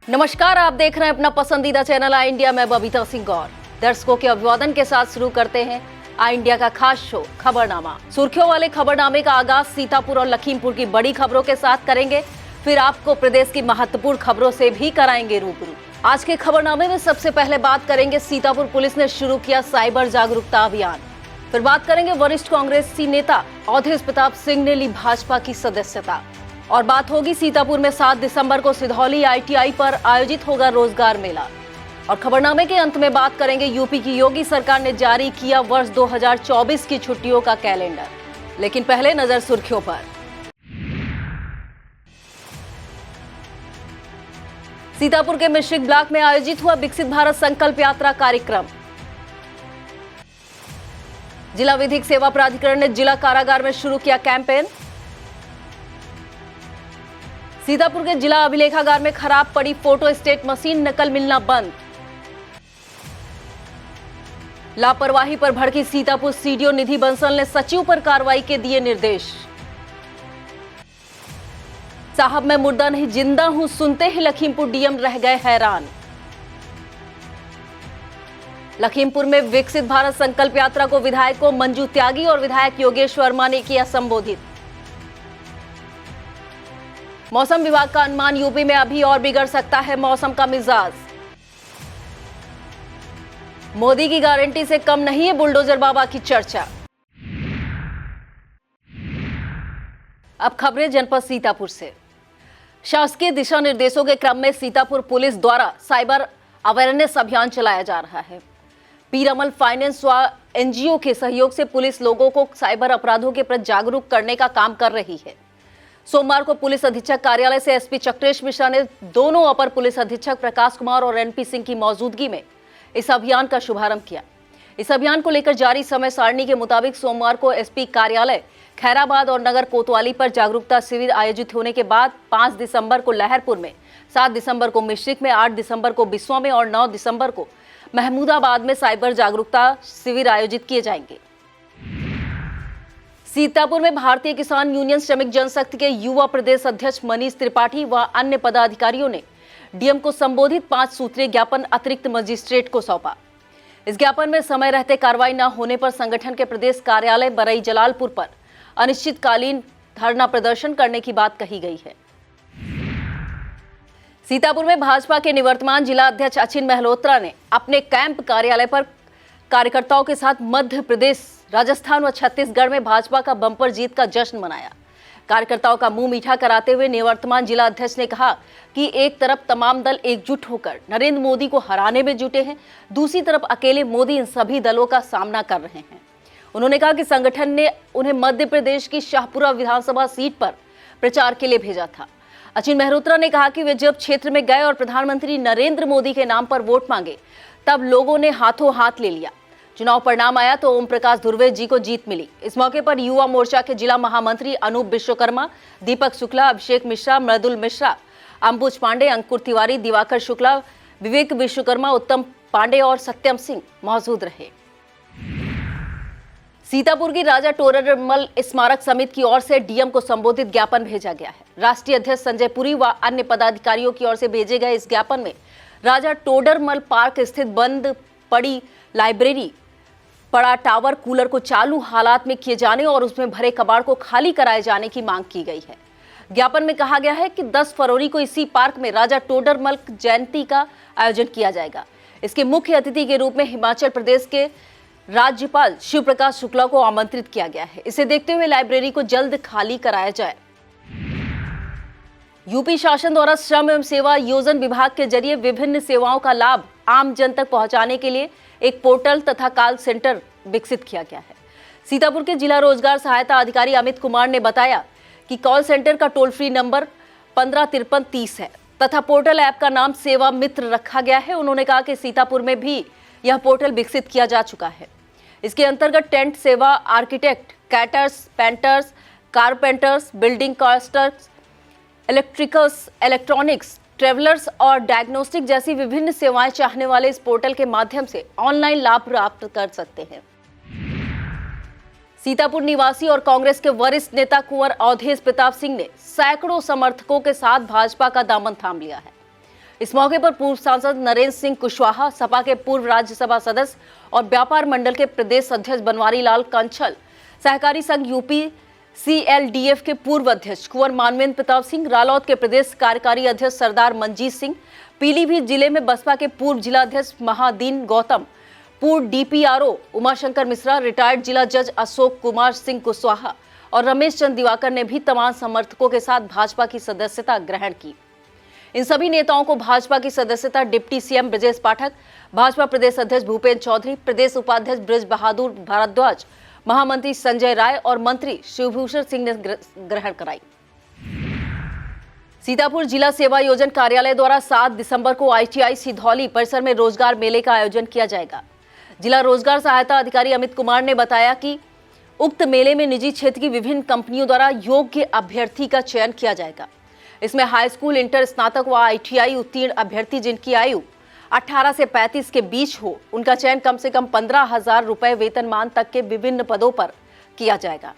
नमस्कार, आप देख रहे हैं अपना पसंदीदा चैनल आई इंडिया। मैं बबीता सिंह गौर। दर्शकों के अभिवादन के साथ शुरू करते हैं आई इंडिया का खास शो खबरनामा। सुर्खियों वाले खबरनामे का आगाज सीतापुर और लखीमपुर की बड़ी खबरों के साथ करेंगे, फिर आपको प्रदेश की महत्वपूर्ण खबरों से भी कराएंगे रूबरू। आज के खबरनामे में सबसे पहले बात करेंगे सीतापुर पुलिस ने शुरू किया साइबर जागरूकता अभियान। फिर बात करेंगे वरिष्ठ कांग्रेसी नेता अवधेश प्रताप सिंह ने ली भाजपा की सदस्यता। और बात होगी सीतापुर में 7 दिसंबर को सिधौली ITI पर आयोजित होगा रोजगार मेला। और खबरनामे के अंत में बात करेंगे यूपी की योगी सरकार ने जारी किया वर्ष 2024 की छुट्टियों का कैलेंडर। लेकिन पहले नजर सुर्खियों पर। सीतापुर के मिश्रिक ब्लॉक में आयोजित हुआ विकसित भारत संकल्प यात्रा कार्यक्रम। जिला विधिक सेवा प्राधिकरण ने जिला कारागार में शुरू किया कैंपेन। सीतापुर के जिला अभिलेखागार में खराब पड़ी फोटो स्टेट मशीन, नकल मिलना बंद। लापरवाही पर भड़की सीतापुर सीडीओ निधि बंसल ने सचिव पर कार्रवाई के दिए निर्देश। साहब मैं मुर्दा नहीं जिंदा हूं सुनते ही लखीमपुर डीएम रह गए हैरान। लखीमपुर में विकसित भारत संकल्प यात्रा को विधायकों मंजू त्यागी और विधायक योगेश वर्मा ने किया संबोधित। मौसम विभाग का अनुमान, यूपी में अभी और बिगड़ सकता है मौसम का मिजाज। मोदी की गारंटी से कम नहीं है बुलडोजर बाबा की चर्चा। अब खबरें जनपद सीतापुर से। शासकीय दिशा निर्देशों के क्रम में सीतापुर पुलिस द्वारा साइबर अवेयरनेस अभियान चलाया जा रहा है। पीरामल फाइनेंस व NGO के सहयोग से पुलिस लोगों को साइबर अपराधों के प्रति जागरूक करने का काम कर रही है। सोमवार को पुलिस अधीक्षक कार्यालय से SP चक्रेश मिश्रा ने दोनों अपर पुलिस अधीक्षक प्रकाश कुमार और NP सिंह की मौजूदगी में इस अभियान का शुभारंभ किया। इस अभियान को लेकर जारी समय सारणी के मुताबिक सोमवार को SP कार्यालय खैराबाद और नगर कोतवाली पर जागरूकता शिविर आयोजित होने के बाद 5 दिसंबर को लहरपुर में, 7 दिसंबर को मिश्रिक में, 8 दिसंबर को बिस्वा में और 9 दिसंबर को महमूदाबाद में साइबर जागरूकता शिविर आयोजित किए जाएंगे। सीतापुर में भारतीय किसान यूनियन श्रमिक जनशक्ति के युवा प्रदेश अध्यक्ष मनीष त्रिपाठी व अन्य पदाधिकारियों ने डीएम को संबोधित 5 सूत्रीय ज्ञापन अतिरिक्त मजिस्ट्रेट को सौंपा। इस ज्ञापन में समय रहते कार्रवाई न होने पर संगठन के प्रदेश कार्यालय बरई जलालपुर पर अनिश्चितकालीन धरना प्रदर्शन करने की बात कही गई है। सीतापुर में भाजपा के निवर्तमान जिला अध्यक्ष अचिन महलोत्रा ने अपने कैंप कार्यालय पर कार्यकर्ताओं के साथ मध्य प्रदेश, राजस्थान व छत्तीसगढ़ में भाजपा का बम्पर जीत का जश्न मनाया। कार्यकर्ताओं का मुंह मीठा कराते हुए निवर्तमान जिला अध्यक्ष ने कहा कि एक तरफ तमाम दल एकजुट होकर नरेंद्र मोदी को हराने में जुटे हैं, दूसरी तरफ अकेले मोदी इन सभी दलों का सामना कर रहे हैं। उन्होंने कहा कि संगठन ने उन्हें मध्य प्रदेश की शाहपुरा विधानसभा सीट पर प्रचार के लिए भेजा था। अचिन मेहरोत्रा ने कहा कि वे जब क्षेत्र में गए और प्रधानमंत्री नरेंद्र मोदी के नाम पर वोट मांगे तब लोगों ने हाथों हाथ ले लिया। चुनाव परिणाम आया तो ओम प्रकाश धुर्वे जी को जीत मिली। इस मौके पर युवा मोर्चा के जिला महामंत्री अनूप विश्वकर्मा, दीपक शुक्ला, अभिषेक मिश्रा, मृदुल मिश्रा, अंबुज पांडे, अंकुर तिवारी, दिवाकर शुक्ला, विवेक विश्वकर्मा, उत्तम पांडे और सत्यम सिंह मौजूद रहे। सीतापुर की राजा टोडरमल स्मारक समिति की ओर से डीएम को संबोधित ज्ञापन भेजा गया है। राष्ट्रीय अध्यक्ष संजय पुरी व अन्य पदाधिकारियों की ओर से भेजे गए इस ज्ञापन में राजा टोडरमल पार्क स्थित बंद पड़ी लाइब्रेरी, पड़ा टावर, कूलर को चालू हालात में किए जाने और उसमें भरे कबाड़ को खाली कराए जाने की मांग की गई है। ज्ञापन में कहा गया है कि 10 फरवरी को इसी पार्क में राजा टोडरमल जयंती का आयोजन किया जाएगा। इसके मुख्य अतिथि के रूप में हिमाचल प्रदेश के राज्यपाल शिव प्रकाश शुक्ला को आमंत्रित किया गया है। इसे देखते हुए लाइब्रेरी को जल्द खाली कराया जाए। यूपी शासन द्वारा श्रम एवं सेवा योजन विभाग के जरिए विभिन्न सेवाओं का लाभ आम जन तक पहुंचाने के लिए एक पोर्टल तथा कॉल सेंटर विकसित किया गया है। सीतापुर के जिला रोजगार सहायता अधिकारी अमित कुमार ने बताया कि कॉल सेंटर का टोल फ्री नंबर 155330 है तथा पोर्टल ऐप का नाम सेवा मित्र रखा गया है। उन्होंने कहा कि सीतापुर में भी यह पोर्टल विकसित किया जा चुका है। इसके अंतर्गत टेंट सेवा, architect, caterers, painters, carpenters, building casters, electricals, electronics, travellers और डायग्नोस्टिक जैसी विभिन्न सेवाएं चाहने वाले इस पोर्टल के माध्यम से ऑनलाइन लाभ प्राप्त कर सकते हैं। सीतापुर निवासी और कांग्रेस के वरिष्ठ नेता कुंवर अवधेश प्रताप सिंह ने सैकड़ों समर्थकों के साथ भाजपा का दामन थाम लिया है। इस मौके पर पूर्व सांसद नरेंद्र सिंह कुशवाहा, सपा के पूर्व राज्यसभा सदस्य और व्यापार मंडल के प्रदेश अध्यक्ष बनवारी लाल कंछल, सहकारी संघ यूपी CLDF के पूर्व अध्यक्ष कुंवर मानवेंद्र प्रताप सिंह, रालोद के प्रदेश कार्यकारी अध्यक्ष सरदार मंजीत सिंह, पीलीभीत जिले में बसपा के पूर्व जिलाध्यक्ष महादीन गौतम, पूर्व DPRO उमाशंकर मिश्रा, रिटायर्ड जिला जज अशोक कुमार सिंह कुशवाहा और रमेश चंद्र दिवाकर ने भी तमाम समर्थकों के साथ भाजपा की सदस्यता ग्रहण की। इन सभी नेताओं को भाजपा की सदस्यता डिप्टी CM ब्रजेश पाठक, भाजपा प्रदेश अध्यक्ष भूपेंद्र चौधरी, प्रदेश उपाध्यक्ष ब्रज बहादुर भारद्वाज, महामंत्री संजय राय और मंत्री शिवभूषण सिंह ने ग्रहण कराई। सीतापुर जिला सेवा योजन कार्यालय द्वारा 7 दिसंबर को ITI सिधौली परिसर में रोजगार मेले का आयोजन किया जाएगा। जिला रोजगार सहायता अधिकारी अमित कुमार ने बताया कि उक्त मेले में निजी क्षेत्र की विभिन्न कंपनियों द्वारा योग्य अभ्यर्थी का चयन किया जाएगा। इसमें हाई स्कूल, इंटर, स्नातक व ITI उत्तीर्ण अभ्यर्थी जिनकी आयु 18 से 35 के बीच हो, उनका चयन कम से कम 15,000 रुपए वेतनमान तक के विभिन्न पदों पर किया जाएगा।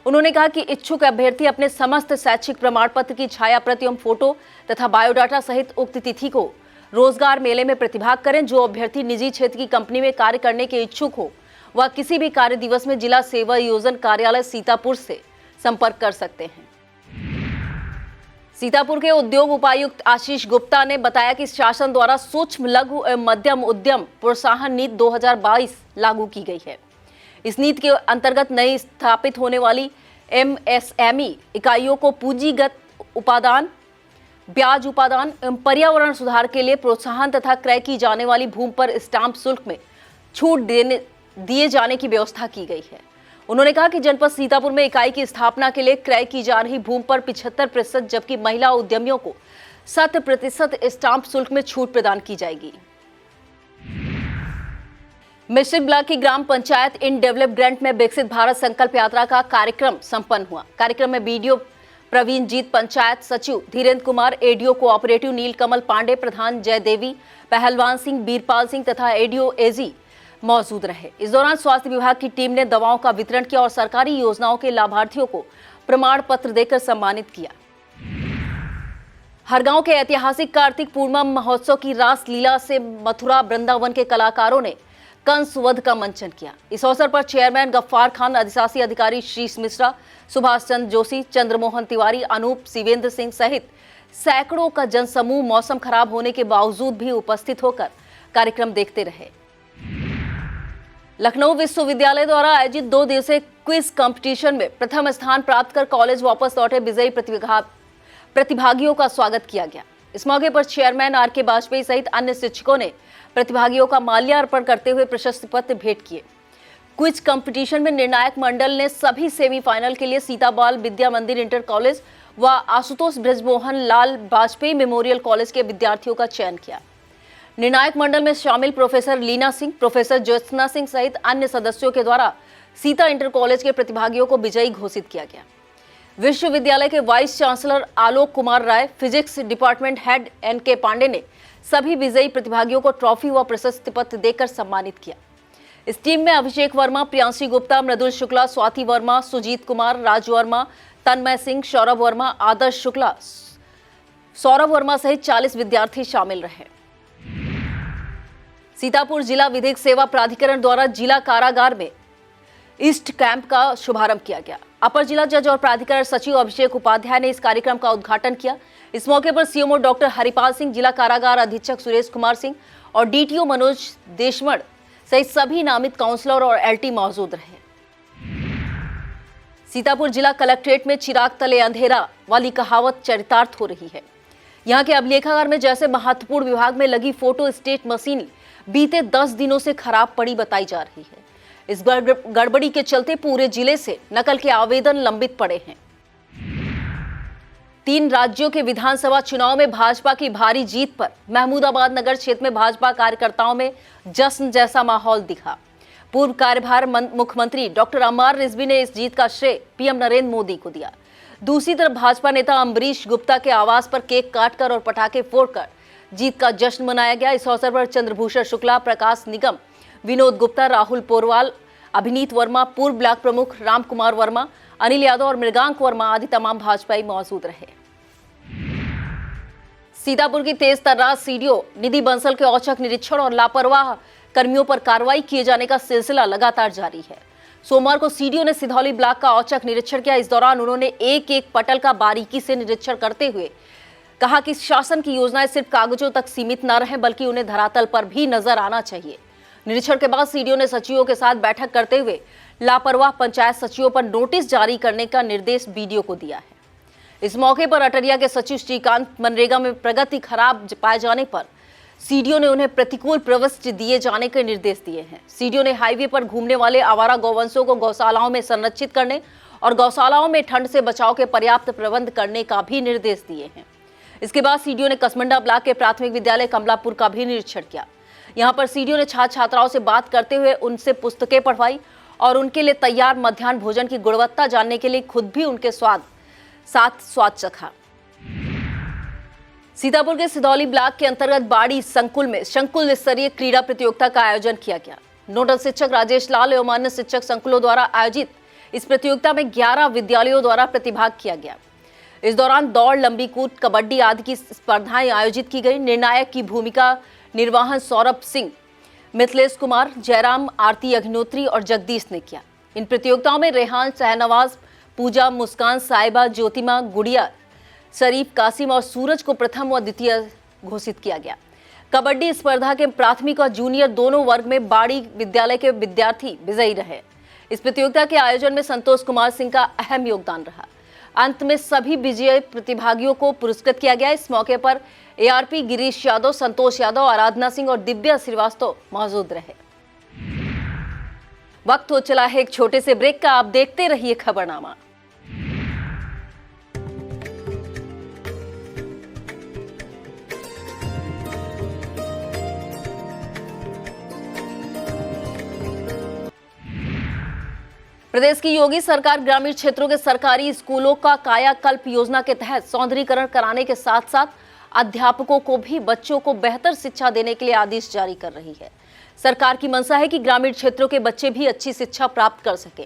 उन्होंने कहा कि इच्छुक अभ्यर्थी अपने समस्त शैक्षिक प्रमाण पत्र की छाया प्रति एवं फोटो तथा बायोडाटा सहित उक्त तिथि को रोजगार मेले में प्रतिभाग करें। जो अभ्यर्थी निजी क्षेत्र की कंपनी में कार्य करने के इच्छुक हो वह किसी भी कार्य दिवस में जिला सेवा योजन कार्यालय सीतापुर से संपर्क कर सकते हैं। सीतापुर के उद्योग उपायुक्त आशीष गुप्ता ने बताया कि शासन द्वारा सूक्ष्म, लघु एवं मध्यम उद्यम प्रोत्साहन नीति 2022 लागू की गई है। इस नीति के अंतर्गत नई स्थापित होने वाली MSME इकाइयों को पूंजीगत उपादान, ब्याज उपादान एवं पर्यावरण सुधार के लिए प्रोत्साहन तथा क्रय की जाने वाली भूमि पर स्टाम्प शुल्क में छूट दिए जाने की व्यवस्था की गई है। उन्होंने कहा कि जनपद सीतापुर में इकाई की स्थापना के लिए क्रय की जा रही भूमि पर 75%, जबकि महिला उद्यमियों को 7% स्टाम्प शुल्क में छूट प्रदान की जाएगी। मिश्रित ब्लॉक की ग्राम पंचायत इन डेवलप ग्रांट में विकसित भारत संकल्प यात्रा का कार्यक्रम संपन्न हुआ। कार्यक्रम में BDO प्रवीणजीत, पंचायत सचिव धीरेन्द्र कुमार, ADO कोऑपरेटिव नीलकमल पांडे, प्रधान जयदेवी, पहलवान सिंह, बीरपाल सिंह तथा ADO AG मौजूद रहे। इस दौरान स्वास्थ्य विभाग की टीम ने दवाओं का वितरण किया और सरकारी योजनाओं के लाभार्थियों को प्रमाण पत्र देकर सम्मानित किया। हरगांव के ऐतिहासिक कार्तिक पूर्णिमा महोत्सव की रास लीला से मथुरा वृंदावन के कलाकारों ने कंस वध का मंचन किया। इस अवसर पर चेयरमैन गफ्फार खान, अधिशासी अधिकारी शीश मिश्रा, सुभाष चंद्र जोशी, चंद्रमोहन तिवारी, अनूप, शिवेंद्र सिंह सहित सैकड़ों का जनसमूह मौसम खराब होने के बावजूद भी उपस्थित होकर कार्यक्रम देखते रहे। लखनऊ विश्वविद्यालय द्वारा आयोजित 2 दिवसीय क्विज कंपटीशन में प्रथम स्थान प्राप्त कर कॉलेज वापस लौटे विजयी प्रतिभागियों का स्वागत किया गया। इस मौके पर चेयरमैन RK वाजपेयी सहित अन्य शिक्षकों ने प्रतिभागियों का माल्यार्पण करते हुए प्रशस्ति पत्र भेंट किए। क्विज कंपटीशन में निर्णायक मंडल ने सभी सेमीफाइनल के लिए सीताबाल विद्या मंदिर इंटर कॉलेज व आशुतोष ब्रजमोहन लाल वाजपेयी मेमोरियल कॉलेज के विद्यार्थियों का चयन किया। निर्णायक मंडल में शामिल प्रोफेसर लीना सिंह, प्रोफेसर ज्योत्सना सिंह सहित अन्य सदस्यों के द्वारा सीता इंटर कॉलेज के प्रतिभागियों को विजयी घोषित किया गया। विश्वविद्यालय के vice chancellor Alok Kumar Rai, physics department head NK Pandey ने सभी विजयी प्रतिभागियों को ट्रॉफी व प्रशस्ति पत्र देकर सम्मानित किया। इस टीम में अभिषेक वर्मा, प्रियांशी गुप्ता, मृदुल शुक्ला, स्वाति वर्मा, सुजीत कुमार, राज वर्मा, तन्मय सिंह, सौरभ वर्मा, आदर्श शुक्ला, सौरभ वर्मा सहित 40 विद्यार्थी शामिल रहे। सीतापुर जिला विधिक सेवा प्राधिकरण द्वारा जिला कारागार में ईस्ट कैंप का शुभारंभ किया गया। अपर जिला जज और प्राधिकरण सचिव अभिषेक उपाध्याय ने इस कार्यक्रम का उद्घाटन किया। इस मौके पर CMO डॉक्टर हरिपाल सिंह, जिला कारागार अधीक्षक सुरेश कुमार सिंह और DTO मनोज देशमण सहित सभी नामित काउंसलर और LT मौजूद रहे। सीतापुर जिला कलेक्ट्रेट में चिराग तले अंधेरा वाली कहावत चरितार्थ हो रही है। यहाँ के अभिलेखागार में जैसे महत्वपूर्ण विभाग में लगी फोटो स्टेट मशीन बीते 10 दिनों से खराब पड़ी बताई जा रही है। इस गड़बड़ी के चलते पूरे जिले से नकल के आवेदन लंबित पड़े हैं। 3 राज्यों के विधानसभा चुनाव में भाजपा की भारी जीत पर महमूदाबाद नगर क्षेत्र में भाजपा कार्यकर्ताओं में जश्न जैसा माहौल दिखा। पूर्व कार्यभार मुख्यमंत्री डॉक्टर अमर रिजवी ने इस जीत का श्रेय PM नरेंद्र मोदी को दिया। दूसरी तरफ भाजपा नेता अम्बरीश गुप्ता के आवास पर केक काटकर और पटाखे फोड़कर जीत का जश्न मनाया गया। इस अवसर पर चंद्रभूषण शुक्ला, प्रकाश निगम, विनोद गुप्ता, राहुल पोरवाल, अभिनीत वर्मा, पूर्व ब्लॉक प्रमुख राम कुमार वर्मा, अनिल यादव और मृगांक वर्मा आदि तमाम भाजपाई मौजूद रहे। सीतापुर की तेज तर्रार सीडीओ निधि बंसल के औचक निरीक्षण और लापरवाह कर्मियों पर कार्रवाई किए जाने का सिलसिला लगातार जारी है। सोमवार को सीडीओ ने सिधौली ब्लॉक का औचक निरीक्षण किया। इस दौरान उन्होंने एक एक पटल का बारीकी से निरीक्षण करते हुए कहा कि शासन की योजनाएं सिर्फ कागजों तक सीमित न रहें, बल्कि उन्हें धरातल पर भी नजर आना चाहिए। निरीक्षण के बाद सीडीओ ने सचिवों के साथ बैठक करते हुए लापरवाह पंचायत सचिवों पर नोटिस जारी करने का निर्देश बीडीओ को दिया है। इस मौके पर अटरिया के सचिव श्रीकांत मनरेगा में प्रगति खराब पाए जाने पर सीडीओ ने उन्हें प्रतिकूल प्रविष्टि दिए जाने के निर्देश दिए हैं। सीडीओ ने हाईवे पर घूमने वाले आवारा गौवंशों को गौशालाओं में संरक्षित करने और गौशालाओं में ठंड से बचाव के पर्याप्त प्रबंध करने का भी निर्देश दिए हैं। इसके बाद सीडीओ ने कसमंडा ब्लॉक के प्राथमिक विद्यालय कमलापुर का भी निरीक्षण किया। यहाँ पर सीडीओ ने छात्र छात्राओं से बात करते हुए उनसे पुस्तकें पढ़वाई और उनके लिए तैयार मध्याह्न भोजन की गुणवत्ता जानने के लिए खुद भी उनके साथ स्वाद चखा। सीतापुर के सिधौली ब्लॉक के अंतर्गत बाड़ी संकुल में संकुल स्तरीय क्रीड़ा प्रतियोगिता का आयोजन किया गया। नोडल शिक्षक राजेश लाल एवं अन्य शिक्षक संकुलों द्वारा आयोजित इस प्रतियोगिता में 11 विद्यालयों द्वारा प्रतिभाग किया गया। इस दौरान दौड़, लंबी कूद, कबड्डी आदि की स्पर्धाएं आयोजित की गई। निर्णायक की भूमिका निर्वहन सौरभ सिंह, मिथिलेश कुमार, जयराम, आरती अग्निहोत्री और जगदीश ने किया। इन प्रतियोगिताओं में रेहान, शहनवाज, पूजा, मुस्कान, साहिबा, ज्योतिमा, गुड़िया, शरीफ, कासिम और सूरज को प्रथम व द्वितीय घोषित किया गया। कबड्डी स्पर्धा के प्राथमिक और जूनियर दोनों वर्ग में बाड़ी विद्यालय के विद्यार्थी विजयी रहे। इस प्रतियोगिता के आयोजन में संतोष कुमार सिंह का अहम योगदान रहा। अंत में सभी विजयी प्रतिभागियों को पुरस्कृत किया गया। इस मौके पर एआरपी गिरीश यादव, संतोष यादव, आराधना सिंह और दिव्या श्रीवास्तव मौजूद रहे। वक्त हो चला है एक छोटे से ब्रेक का। आप देखते रहिए खबरनामा। प्रदेश की योगी सरकार ग्रामीण क्षेत्रों के सरकारी स्कूलों का कायाकल्प योजना के तहत सौंदर्यीकरण कराने के साथ साथ अध्यापकों को भी बच्चों को बेहतर शिक्षा देने के लिए आदेश जारी कर रही है। सरकार की मंशा है कि ग्रामीण क्षेत्रों के बच्चे भी अच्छी शिक्षा प्राप्त कर सकें।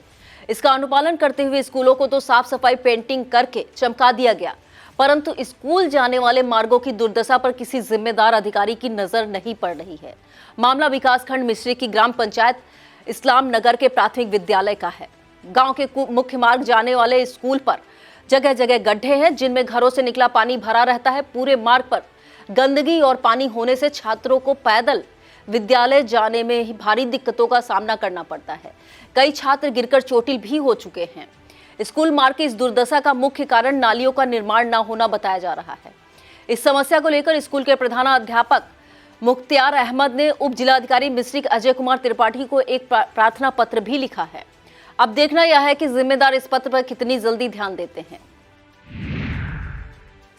इसका अनुपालन करते हुए स्कूलों को तो साफ सफाई पेंटिंग करके चमका दिया गया, परंतु स्कूल जाने वाले मार्गों की दुर्दशा पर किसी जिम्मेदार अधिकारी की नजर नहीं पड़ रही है। मामला विकासखंड मिश्री की ग्राम पंचायत इस्लाम नगर के प्राथमिक विद्यालय का है। गांव के मुख्य मार्ग जाने वाले स्कूल पर जगह जगह गड्ढे हैं, जिनमें घरों से निकला पानी भरा रहता है। पूरे मार्ग पर गंदगी और पानी होने से छात्रों को पैदल विद्यालय जाने में ही भारी दिक्कतों का सामना करना पड़ता है। कई छात्र गिरकर चोटिल भी हो चुके हैं। स्कूल मार्ग की इस दुर्दशा का मुख्य कारण नालियों का निर्माण न होना बताया जा रहा है। इस समस्या को लेकर स्कूल के प्रधानाध्यापक मुख्तियार अहमद ने उप जिलाधिकारी मिश्री अजय कुमार त्रिपाठी को एक प्रार्थना पत्र भी लिखा है। अब देखना यह है कि जिम्मेदार इस पत्र पर कितनी जल्दी ध्यान देते हैं।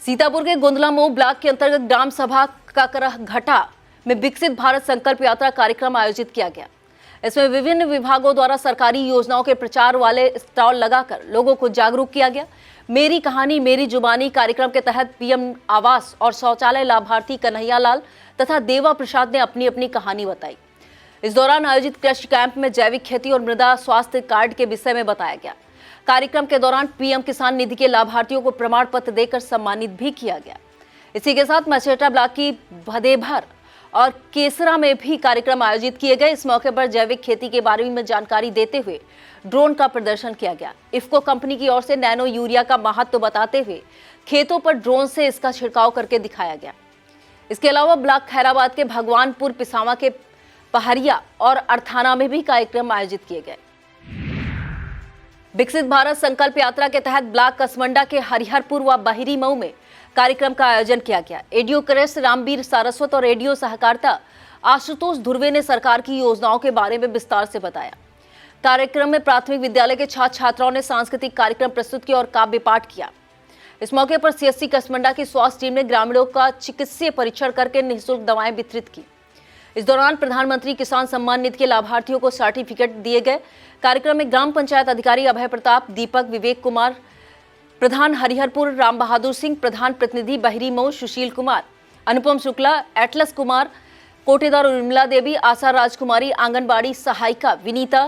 सीतापुर के गोंदलामऊ ब्लॉक के अंतर्गत ग्राम सभा काकरघटा में विकसित भारत संकल्प यात्रा कार्यक्रम आयोजित किया गया। इसमें विभिन्न विभागों द्वारा सरकारी योजनाओं के प्रचार वाले स्टॉल लगाकर लोगों को जागरूक किया गया। मेरी कहानी मेरी जुबानी कार्यक्रम के तहत पीएम आवास और शौचालय लाभार्थी कन्हैया लाल तथा देवा प्रसाद ने अपनी अपनी कहानी बताई। इस दौरान आयोजित कृषि कैंप में जैविक खेती और मृदा स्वास्थ्य कार्ड के विषय में बताया गया। कार्यक्रम के दौरान पीएम किसान निधि के लाभार्थियों को प्रमाण पत्र देकर सम्मानित भी किया गया। इसी के साथ मछेटा ब्लॉक की भदेभर और केसरा में भी कार्यक्रम आयोजित किए गए। इस मौके पर जैविक खेती के बारे में जानकारी देते हुए ड्रोन का प्रदर्शन किया गया। इफ्को कंपनी की ओर से नैनो यूरिया का महत्व बताते हुए खेतों पर ड्रोन से इसका छिड़काव करके दिखाया गया। इसके अलावा ब्लॉक खैराबाद के भगवानपुर, पिसावा के पहरिया और अर्थाना में भी कार्यक्रम आयोजित किए गए। विकसित भारत संकल्प यात्रा के तहत ब्लॉक कसमंडा के हरिहरपुर व बहिरी मऊ में कार्यक्रम का आयोजन किया गया। एडीओ क्रेस रामवीर सारस्वत और एडीओ सहकारिता आशुतोष ध्रुवे ने सरकार की योजनाओं के बारे में विस्तार से बताया। कार्यक्रम में प्राथमिक विद्यालय के छात्र छात्राओं ने सांस्कृतिक कार्यक्रम प्रस्तुत किया और काव्य पाठ किया। इस मौके पर सीएससी कसमंडा की स्वास्थ्य टीम ने ग्रामीणों का चिकित्सीय परीक्षण करके निःशुल्क दवाएं वितरित की। इस दौरान प्रधानमंत्री किसान सम्मान निधि के लाभार्थियों को सर्टिफिकेट दिए गए। कार्यक्रम में ग्राम पंचायत अधिकारी अभय प्रताप, दीपक, विवेक कुमार, प्रधान हरिहरपुर राम बहादुर सिंह, प्रधान प्रतिनिधि बहिरी मऊ सुशील कुमार, अनुपम शुक्ला, एटलस कुमार, कोटेदार उर्मिला देवी, आशा राजकुमारी, आंगनबाड़ी सहायिका विनीता,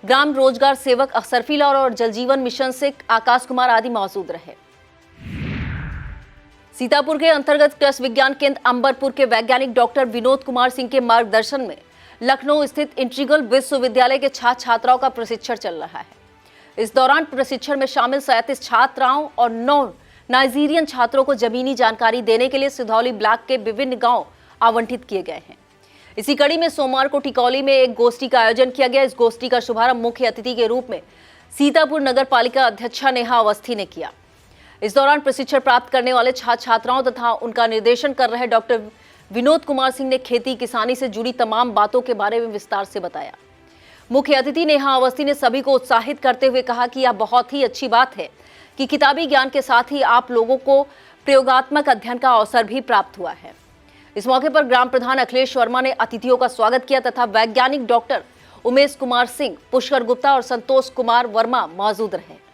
ग्राम रोजगार सेवक अक्सरफीला और जल जीवन मिशन से आकाश कुमार आदि मौजूद रहे। सीतापुर के अंतर्गत कृषि विज्ञान केंद्र अंबरपुर के वैज्ञानिक डॉक्टर विनोद कुमार सिंह के मार्गदर्शन में लखनऊ स्थित इंटीग्रल विश्वविद्यालय के छात्र छात्राओं का प्रशिक्षण चल रहा है। इस दौरान प्रशिक्षण में शामिल 37 छात्राओं और 9 नाइजीरियन छात्रों को जमीनी जानकारी देने के लिए सिधौली ब्लॉक के विभिन्न गांव आवंटित किए गए हैं। इसी कड़ी में सोमवार को टिकौली में एक गोष्ठी का आयोजन किया गया। इस गोष्ठी का शुभारंभ मुख्य अतिथि के रूप में सीतापुर नगर पालिका अध्यक्षा नेहा अवस्थी ने किया। इस दौरान प्रशिक्षण प्राप्त करने वाले छात्र छात्राओं तथा उनका निर्देशन कर रहे डॉक्टर विनोद कुमार सिंह ने खेती किसानी से जुड़ी तमाम बातों के बारे में विस्तार से बताया। मुख्य अतिथि नेहा अवस्थी ने सभी को उत्साहित करते हुए कहा कि यह बहुत ही अच्छी बात है कि किताबी ज्ञान के साथ ही आप लोगों को प्रयोगात्मक अध्ययन का अवसर भी प्राप्त हुआ है। इस मौके पर ग्राम प्रधान अखिलेश वर्मा ने अतिथियों का स्वागत किया तथा वैज्ञानिक डॉक्टर उमेश कुमार सिंह, पुष्कर गुप्ता और संतोष कुमार वर्मा मौजूद रहे।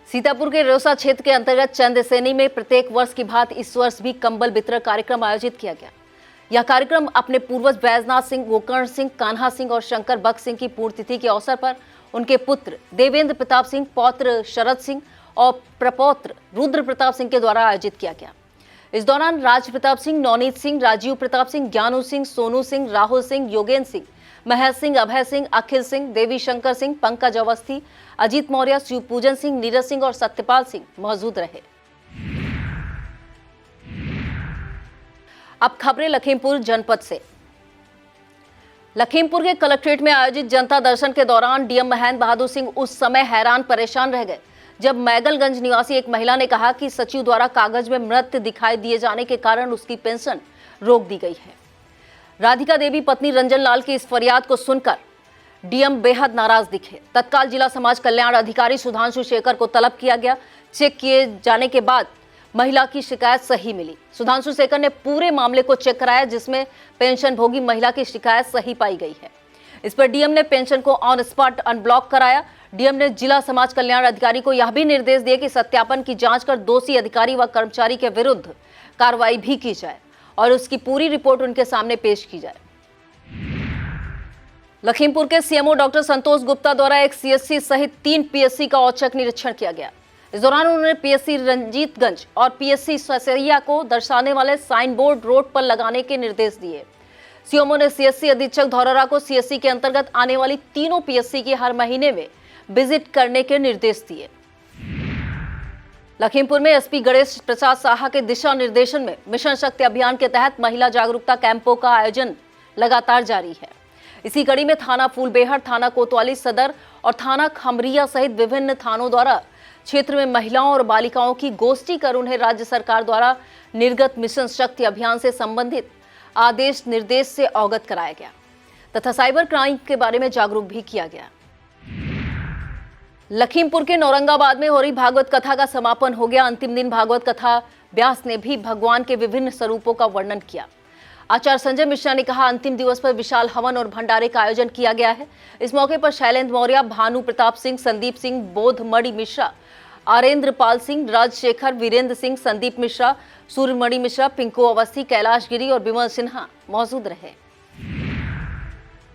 सीतापुर के रोसा क्षेत्र के अंतर्गत चंदसेनी में प्रत्येक वर्ष की भांति इस वर्ष भी कंबल वितरण कार्यक्रम आयोजित किया गया। यह कार्यक्रम अपने पूर्वज बैजनाथ सिंह, गोकर्ण सिंह, कान्हा सिंह और शंकर बख्श सिंह की पुण्यतिथि के अवसर पर उनके पुत्र देवेंद्र प्रताप सिंह, पौत्र शरद सिंह और प्रपौत्र रुद्र प्रताप सिंह के द्वारा आयोजित किया गया। इस दौरान राज प्रताप सिंह, नवनीत सिंह, राजीव प्रताप सिंह, ज्ञानू सिंह, सोनू सिंह, राहुल सिंह, योगेंद्र सिंह, महेश सिंह, अभय सिंह, अखिल सिंह, देवी शंकर सिंह, पंकज अवस्थी, अजीत मौर्य, शिवपूजन सिंह, नीरज सिंह और सत्यपाल सिंह मौजूद रहे। अब खबरें लखीमपुर जनपद से। लखीमपुर के कलेक्ट्रेट में आयोजित जनता दर्शन के दौरान डीएम महेंद्र बहादुर सिंह उस समय हैरान परेशान रह गए जब मैगलगंज निवासी एक महिला ने कहा कि सचिव द्वारा कागज में मृत दिखाई दिए जाने के कारण उसकी पेंशन रोक दी गई है। राधिका देवी पत्नी रंजन लाल की इस फरियाद को सुनकर डीएम बेहद नाराज दिखे। तत्काल जिला समाज कल्याण अधिकारी सुधांशु शेखर को तलब किया गया। चेक किए जाने के बाद महिला की शिकायत सही मिली। सुधांशु शेखर ने पूरे मामले को चेक कराया जिसमें पेंशन भोगी महिला की शिकायत सही पाई गई है। इस पर डीएम ने पेंशन को ऑन स्पॉट अनब्लॉक कराया। डीएम ने जिला समाज कल्याण अधिकारी को यह भी निर्देश दिए कि सत्यापन की जांच कर दोषी अधिकारी व कर्मचारी के विरुद्ध कार्रवाई भी की जाए और उसकी पूरी रिपोर्ट उनके सामने पेश की जाए। लखीमपुर के सीएमओ डॉक्टर संतोष गुप्ता द्वारा एक सीएससी सहित 3 पीएससी का औचक निरीक्षण किया गया। इस दौरान उन्होंने पीएससी रंजीतगंज और पीएससी ससैया को दर्शाने वाले साइन बोर्ड रोड पर लगाने के निर्देश दिए। सीएमओ ने सीएससी अधीक्षक धौरहरा को सीएससी के अंतर्गत आने वाली तीनों पीएससी की हर महीने में विजिट करने के निर्देश दिए। लखीमपुर में एसपी गणेश प्रसाद साहा के दिशा निर्देशन में मिशन शक्ति अभियान के तहत महिला जागरूकता कैंपों का आयोजन लगातार जारी है। इसी कड़ी में थाना फूलबेहड़, थाना कोतवाली सदर और थाना खमरिया सहित विभिन्न थानों द्वारा क्षेत्र में महिलाओं और बालिकाओं की गोष्ठी कर उन्हें राज्य सरकार द्वारा निर्गत मिशन शक्ति अभियान से संबंधित आदेश निर्देश से अवगत कराया गया तथा साइबर क्राइम के बारे में जागरूक भी किया गया। लखीमपुर के नौरंगाबाद में हो रही भागवत कथा का समापन हो गया। अंतिम दिन भागवत कथा व्यास ने भी भगवान के विभिन्न स्वरूपों का वर्णन किया। आचार्य संजय मिश्रा ने कहा, अंतिम दिवस पर विशाल हवन और भंडारे का आयोजन किया गया है। इस मौके पर शैलेंद्र मौर्य, भानु प्रताप सिंह, संदीप सिंह, बोधमणि मिश्रा, आरेंद्र पाल सिंह, राजशेखर, वीरेंद्र सिंह, संदीप मिश्रा, सूर्यमणि मिश्रा, पिंकू अवस्थी, कैलाश गिरी और विमल सिन्हा मौजूद रहे।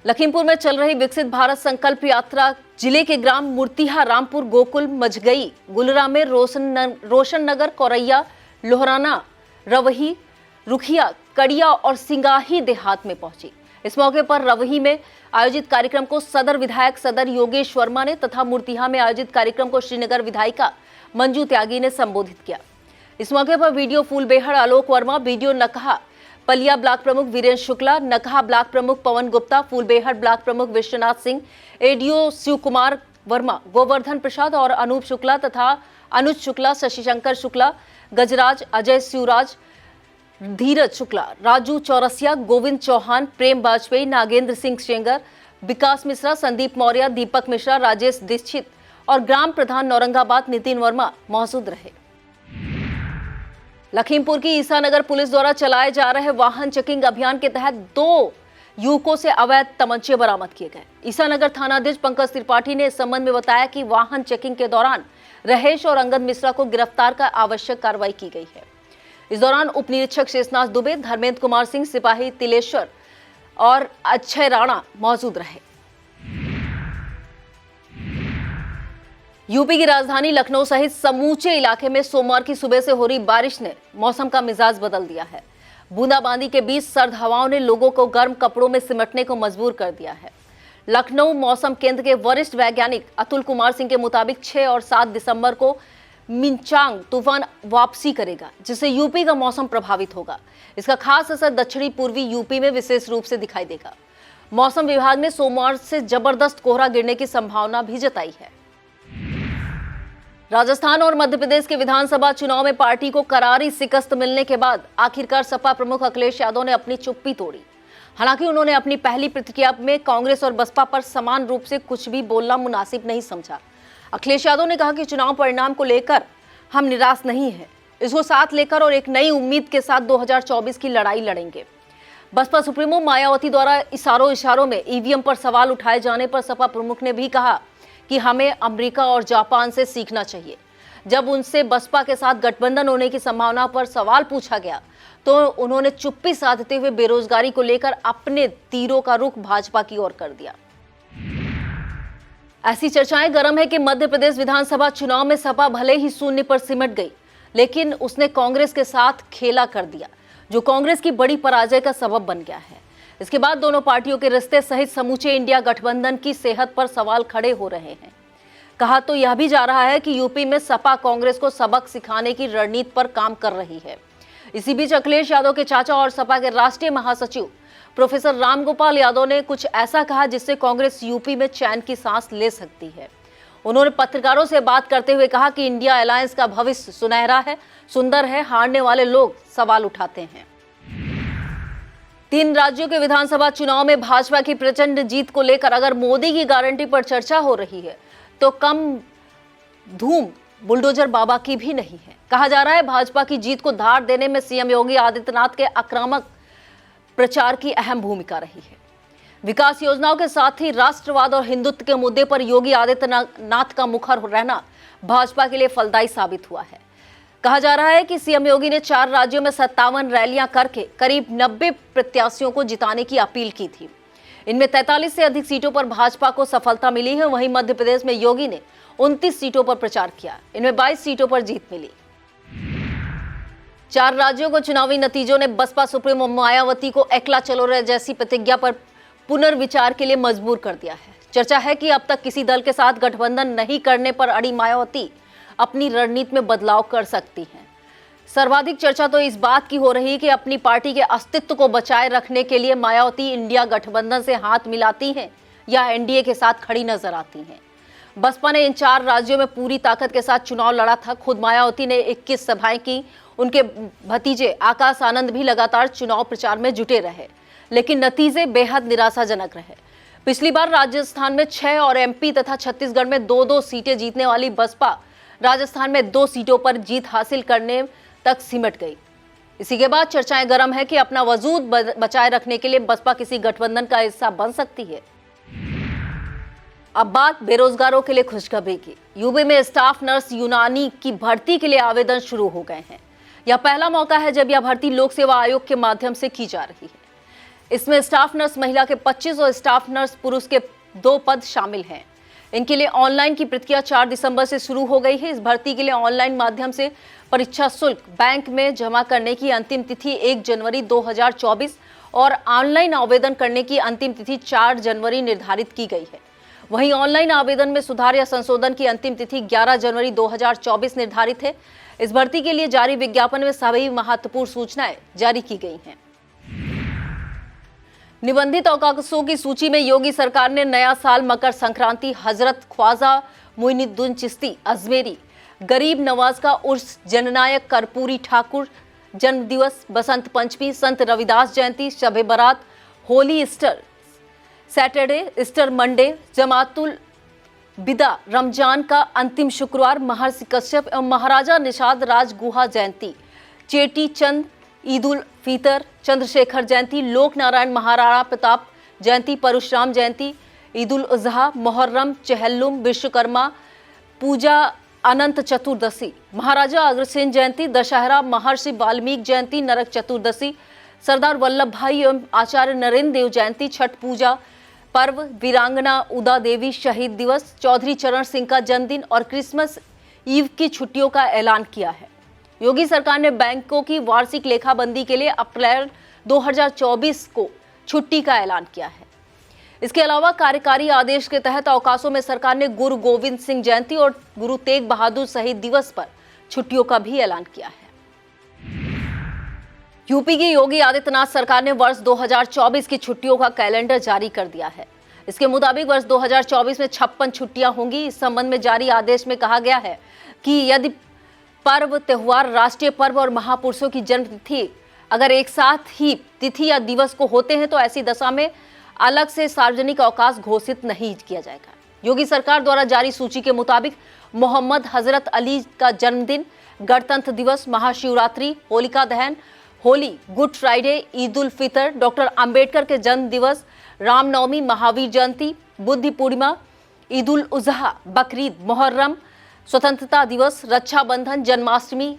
लखीमपुर में चल रही विकसित भारत संकल्प यात्रा जिले के ग्राम मूर्तिहा, रामपुर, गोकुल, मझगई, गुलरा में रोशन नगर, कोरैया, लोहराना, रवही, रुखिया, कड़िया और सिंगाही देहात में पहुंची। इस मौके पर रवही में आयोजित कार्यक्रम को सदर विधायक सदर योगेश वर्मा ने तथा मूर्तिहा में आयोजित कार्यक्रम को श्रीनगर विधायिका मंजू त्यागी ने संबोधित किया। इस मौके पर वीडियो फूलबेहड़ आलोक वर्मा, वीडियो नकहा पलिया ब्लॉक प्रमुख वीरेंद्र शुक्ला, नकहा ब्लॉक प्रमुख पवन गुप्ता, फूलबेहड़ ब्लॉक प्रमुख विश्वनाथ सिंह, एडीओ शिव कुमार वर्मा, गोवर्धन प्रसाद और अनूप शुक्ला तथा अनुज शुक्ला, शशिशंकर शुक्ला, गजराज, अजय शिवराज, धीरज शुक्ला, राजू चौरसिया, गोविंद चौहान, प्रेम वाजपेयी, नागेंद्र सिंह सेंगर, विकास मिश्रा, संदीप मौर्य, दीपक मिश्रा, राजेश दीक्षित और ग्राम प्रधान नौरंगाबाद नितिन वर्मा मौजूद रहे। लखीमपुर की ईसानगर पुलिस द्वारा चलाए जा रहे वाहन चेकिंग अभियान के तहत 2 युवकों से अवैध तमंचे बरामद किए गए। ईसानगर थानाध्यक्ष पंकज त्रिपाठी ने इस संबंध में बताया कि वाहन चेकिंग के दौरान रहेश और अंगद मिश्रा को गिरफ्तार कर आवश्यक कार्रवाई की गई है। इस दौरान उप निरीक्षक शेषनाथ दुबे, धर्मेंद्र कुमार सिंह, सिपाही तिलेश्वर और अक्षय राणा मौजूद रहे। यूपी की राजधानी लखनऊ सहित समूचे इलाके में सोमवार की सुबह से हो रही बारिश ने मौसम का मिजाज बदल दिया है। बूंदाबांदी के बीच सर्द हवाओं ने लोगों को गर्म कपड़ों में सिमटने को मजबूर कर दिया है। लखनऊ मौसम केंद्र के वरिष्ठ वैज्ञानिक अतुल कुमार सिंह के मुताबिक 6 और 7 दिसंबर को मिंचांग तूफान वापसी करेगा, जिससे यूपी का मौसम प्रभावित होगा। इसका खास असर दक्षिणी पूर्वी यूपी में विशेष रूप से दिखाई देगा। मौसम विभाग ने सोमवार से जबरदस्त कोहरा गिरने की संभावना भी जताई है। राजस्थान और मध्य प्रदेश के विधानसभा चुनाव में पार्टी को करारी शिकस्त मिलने के बाद आखिरकार सपा प्रमुख अखिलेश यादव ने अपनी चुप्पी तोड़ी। हालांकि उन्होंने अपनी पहली प्रतिक्रिया में कांग्रेस और बसपा पर समान रूप से कुछ भी बोलना मुनासिब नहीं समझा। अखिलेश यादव ने कहा कि चुनाव परिणाम को लेकर हम निराश नहीं हैं, इसको साथ लेकर और एक नई उम्मीद के साथ 2024 की लड़ाई लड़ेंगे। बसपा सुप्रीमो मायावती द्वारा इशारों में ईवीएम पर सवाल उठाए जाने पर सपा प्रमुख ने भी कहा कि हमें अमेरिका और जापान से सीखना चाहिए। जब उनसे बसपा के साथ गठबंधन होने की संभावना पर सवाल पूछा गया तो उन्होंने चुप्पी साधते हुए बेरोजगारी को लेकर अपने तीरों का रुख भाजपा की ओर कर दिया। ऐसी चर्चाएं गर्म है कि मध्य प्रदेश विधानसभा चुनाव में सपा भले ही शून्य पर सिमट गई, लेकिन उसने कांग्रेस के साथ खेला कर दिया, जो कांग्रेस की बड़ी पराजय का सबब बन गया है। इसके बाद दोनों पार्टियों के रिश्ते सहित समूचे इंडिया गठबंधन की सेहत पर सवाल खड़े हो रहे हैं। कहा तो यह भी जा रहा है कि यूपी में सपा कांग्रेस को सबक सिखाने की रणनीति पर काम कर रही है। इसी बीच अखिलेश यादव के चाचा और सपा के राष्ट्रीय महासचिव प्रोफेसर रामगोपाल यादव ने कुछ ऐसा कहा जिससे कांग्रेस यूपी में चैन की सांस ले सकती है। उन्होंने पत्रकारों से बात करते हुए कहा कि इंडिया अलायंस का भविष्य सुनहरा है, सुंदर है, हारने वाले लोग सवाल उठाते हैं। 3 राज्यों के विधानसभा चुनाव में भाजपा की प्रचंड जीत को लेकर अगर मोदी की गारंटी पर चर्चा हो रही है तो कम धूम बुलडोजर बाबा की भी नहीं है। कहा जा रहा है भाजपा की जीत को धार देने में सीएम योगी आदित्यनाथ के आक्रामक प्रचार की अहम भूमिका रही है। विकास योजनाओं के साथ ही राष्ट्रवाद और हिंदुत्व के मुद्दे पर योगी आदित्यनाथ का मुखर रहना भाजपा के लिए फलदायी साबित हुआ है। कहा जा रहा है कि सीएम योगी ने 4 राज्यों में 57 रैलियां करके करीब 90 प्रत्याशियों को जिताने की अपील की थी। इनमें 43 से अधिक सीटों पर भाजपा को सफलता मिली है। वहीं मध्य प्रदेश में योगी ने 29 सीटों पर प्रचार किया, इनमें 22 सीटों पर जीत मिली। 4 राज्यों को चुनावी नतीजों ने बसपा सुप्रीमो मायावती को एकला चलो रे जैसी प्रतिज्ञा पर पुनर्विचार के लिए मजबूर कर दिया है। चर्चा है कि अब तक किसी दल के साथ गठबंधन नहीं करने पर अड़ी मायावती अपनी रणनीति में बदलाव कर सकती हैं। सर्वाधिक चर्चा तो इस बात की हो रही है कि अपनी पार्टी के अस्तित्व को बचाए रखने के लिए मायावती इंडिया गठबंधन से हाथ मिलाती हैं या एनडीए के साथ खड़ी नजर आती हैं। बसपा ने इन 4 राज्यों में पूरी ताकत के साथ चुनाव लड़ा था। खुद मायावती ने 21 सभाएं की। उनके भतीजे आकाश आनंद भी लगातार चुनाव प्रचार में जुटे रहे, लेकिन नतीजे बेहद निराशाजनक रहे। पिछली बार राजस्थान में 6 और एमपी तथा छत्तीसगढ़ में 2-2 सीटें जीतने वाली बसपा राजस्थान में 2 सीटों पर जीत हासिल करने तक सिमट गई। इसी के बाद चर्चाएं गर्म है कि अपना वजूद बचाए रखने के लिए बसपा किसी गठबंधन का हिस्सा बन सकती है। अब बात बेरोजगारों के लिए खुशखबरी की। यूपी में स्टाफ नर्स यूनानी की भर्ती के लिए आवेदन शुरू हो गए हैं। यह पहला मौका है जब यह भर्ती लोक सेवा आयोग के माध्यम से की जा रही है। इसमें स्टाफ नर्स महिला के 25 और स्टाफ नर्स पुरुष के 2 पद शामिल हैं। इनके लिए ऑनलाइन की प्रक्रिया 4 दिसंबर से शुरू हो गई है। इस भर्ती के लिए ऑनलाइन माध्यम से परीक्षा शुल्क बैंक में जमा करने की अंतिम तिथि 1 जनवरी 2024 और ऑनलाइन आवेदन करने की अंतिम तिथि 4 जनवरी निर्धारित की गई है। वहीं ऑनलाइन आवेदन में सुधार या संशोधन की अंतिम तिथि 11 जनवरी 2024 निर्धारित है। इस भर्ती के लिए जारी विज्ञापन में सभी महत्वपूर्ण सूचनाएं जारी की गई हैं। निबंधित अवकाशों की सूची में योगी सरकार ने नया साल, मकर संक्रांति, हजरत ख्वाजा मुइनुद्दीन चिश्ती अजमेरी, गरीब नवाज का उर्स, जननायक कर्पूरी ठाकुर जन्म दिवस, बसंत पंचमी, संत रविदास जयंती, शबे बारात, Holi, Easter Saturday, Easter Monday, Jamatul बिदा, रमजान का अंतिम शुक्रवार, महर्षि कश्यप एवं महाराजा निषाद राजगुहा जयंती, चेटी चंद, ईद उल फितर, चंद्रशेखर जयंती, लोक नारायण महाराणा प्रताप जयंती, परशुराम जयंती, ईद उल अजहा, मुहर्रम, चेहल्लुम, विश्वकर्मा पूजा, अनंत चतुर्दशी, महाराजा अग्रसेन जयंती, दशहरा, महर्षि वाल्मीकि जयंती, नरक चतुर्दशी, सरदार वल्लभ भाई एवं आचार्य नरेंद्र देव जयंती, छठ पूजा, पर्व, वीरांगना उदा देवी शहीद दिवस, चौधरी चरण सिंह का जन्मदिन और क्रिसमस ईव की छुट्टियों का ऐलान किया है। योगी सरकार ने बैंकों की वार्षिक लेखाबंदी के लिए अप्रैल 2024 को छुट्टी का ऐलान किया है। इसके अलावा कार्यकारी आदेश के तहत अवकाशों में सरकार ने गुरु गोविंद सिंह जयंती और गुरु तेग बहादुर शहीद दिवस पर छुट्टियों का भी ऐलान किया है। यूपी की योगी आदित्यनाथ सरकार ने वर्ष 2024 की छुट्टियों का कैलेंडर जारी कर दिया है। इसके मुताबिक वर्ष 2024 में 56 छुट्टियां होंगी। इस संबंध में जारी आदेश में कहा गया है कि यदि पर्व, त्योहार, राष्ट्रीय पर्व और महापुरुषों की जन्म तिथि अगर एक साथ ही तिथि या दिवस को होते हैं तो ऐसी दशा में अलग से सार्वजनिक अवकाश घोषित नहीं किया जाएगा। योगी सरकार द्वारा जारी सूची के मुताबिक मोहम्मद हजरत अली का जन्मदिन, गणतंत्र दिवस, महाशिवरात्रि, होलिका दहन, Holi, good Friday, Eid ul Fitr, doctor Ambedkar के जन्म दिवस, रामनवमी, महावीर जयंती, बुद्धि पूर्णिमा, ईद उल उजहा, बकरीद, मुहर्रम, स्वतंत्रता दिवस, रक्षाबंधन, जन्माष्टमी,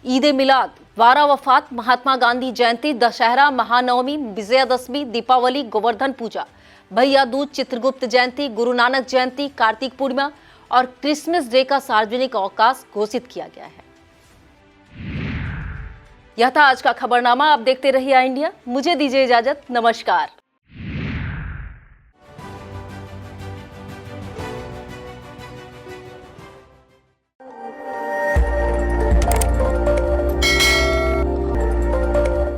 ईद ए मिलाद, वारा वफात, महात्मा गांधी जयंती, दशहरा, महानवमी, विजयादशमी, दीपावली, गोवर्धन पूजा, भैया दूज, चित्रगुप्त जयंती, गुरु नानक जयंती, कार्तिक पूर्णिमा और क्रिसमस डे का सार्वजनिक अवकाश घोषित किया गया है। यह था आज का खबरनामा। आप देखते रहिए इंडिया। मुझे दीजिए इजाजत। नमस्कार।